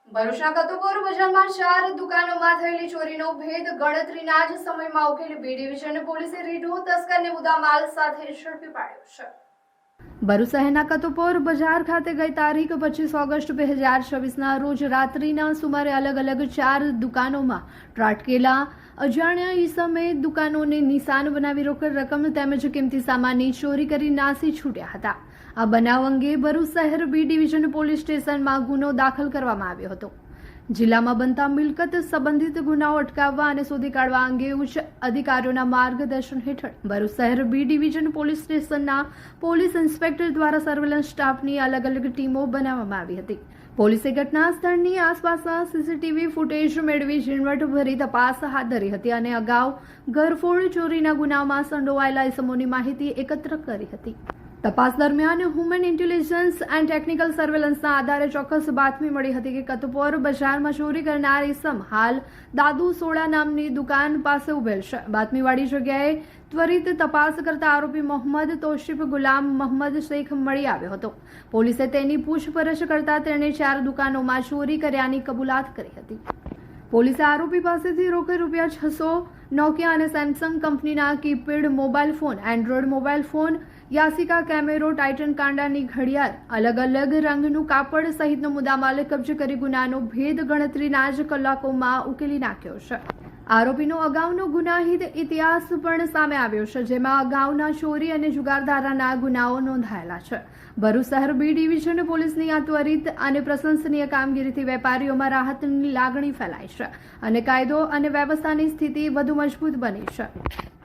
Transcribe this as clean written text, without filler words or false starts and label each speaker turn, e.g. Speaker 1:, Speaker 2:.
Speaker 1: ભરૂચના કતુપોર બજારમાં 4 દુકાનોમાં થયેલી ચોરીનો ભેદ ગણતરીના જ સમયમાં ઉકેલી બી ડિવિઝન પોલીસે રીઢો તસ્કરને મુદ્દામાલ સાથે ઝડપી પાડ્યો છે। ભરૂચ શહેરના કતુપોર બજાર ખાતે ગઈ તારીખ 25 ઓગસ્ટ 2026ના રોજ રાત્રિના સુમારે અલગ અલગ 4 દુકાનોમાં ત્રાટકેલા અજાણ્યા ઈસમે દુકાનોને નિશાન બનાવી રોકડ રકમ તેમજ કિંમતી સામાનની ચોરી કરી નાસી છૂટ્યા હતા। આ બનાવ અંગે ભરૂચ શહેર બી ડિવિઝન પોલીસ સ્ટેશનમાં ગુનો દાખલ કરવામાં આવ્યો હતો। જિલ્લામાં બનતા મિલકત સંબંધિત ગુનાઓ અટકાવવા અને શોધી કાઢવા અંગે ઉચ્ચ અધિકારીઓના માર્ગદર્શન હેઠળ ભરૂચ શહેર બી ડિવિઝન પોલીસ સ્ટેશનના પોલીસ ઇન્સ્પેક્ટર દ્વારા સર્વેલન્સ સ્ટાફની અલગ અલગ ટીમો બનાવવામાં આવી હતી। પોલીસે ઘટના સ્થળની આસપાસના સીસીટીવી ફૂટેજ મેળવી ઝીણવટભરી તપાસ હાથ ધરી હતી અને અગાઉ ઘરફોડ ચોરીના ગુનામાં સંડોવાયેલા ઇસમોની માહિતી એકત્ર કરી હતી। તપાસ દરમિયાન હ્યુમન ઇન્ટેલિજન્સ એન્ડ ટેકનિકલ સર્વેલન્સના આધારે ચોક્કસ બાતમી મળી હતી કે કતુપોર બજારમાં ચોરી કરનાર ઇસમ હાલ દાદુ સોડા નામની દુકાન પાસે ઉભેલ છે। બાતમીવાળી જગ્યાએ ત્વરિત તપાસ કરતા આરોપી મોહમ્મદ તોશીફ ગુલામ મોહમ્મદ શેખ મળી આવ્યો હતો। પોલીસે તેની પૂછપરછ કરતા તેણે 4 દુકાનોમાં ચોરી કર્યાની કબૂલાત કરી હતી। પોલીસે આરોપી પાસેથી રોકડ રૂપિયા 600 નોકિયા અને સેમસંગ કંપનીના keypad mobile phone, Android mobile phone, Yashica કેમેરો, ટાઇટન કાંડાની ઘડિયાળ, અલગ અલગ રંગનું કાપડ સહિતનો મુદ્દામાલ કબજે કરી ગુનાનો ભેદ ગણતરીના જ કલાકોમાં ઉકેલી નાખ્યો છે। આરોપીનો અગાઉનો ગુનાહિત ઇતિહાસ પણ સામે આવ્યો છે, જેમાં અગાઉના ચોરી અને જુગારધારાના ગુનાઓ નોંધાયેલા છે। ભરૂચ શહેર બી ડિવિઝન પોલીસની આ ત્વરિત અને પ્રશંસનીય કામગીરીથી વેપારીઓમાં રાહતની લાગણી ફેલાઈ છે અને કાયદો અને વ્યવસ્થાની સ્થિતિ વધુ મજબૂત બની છે।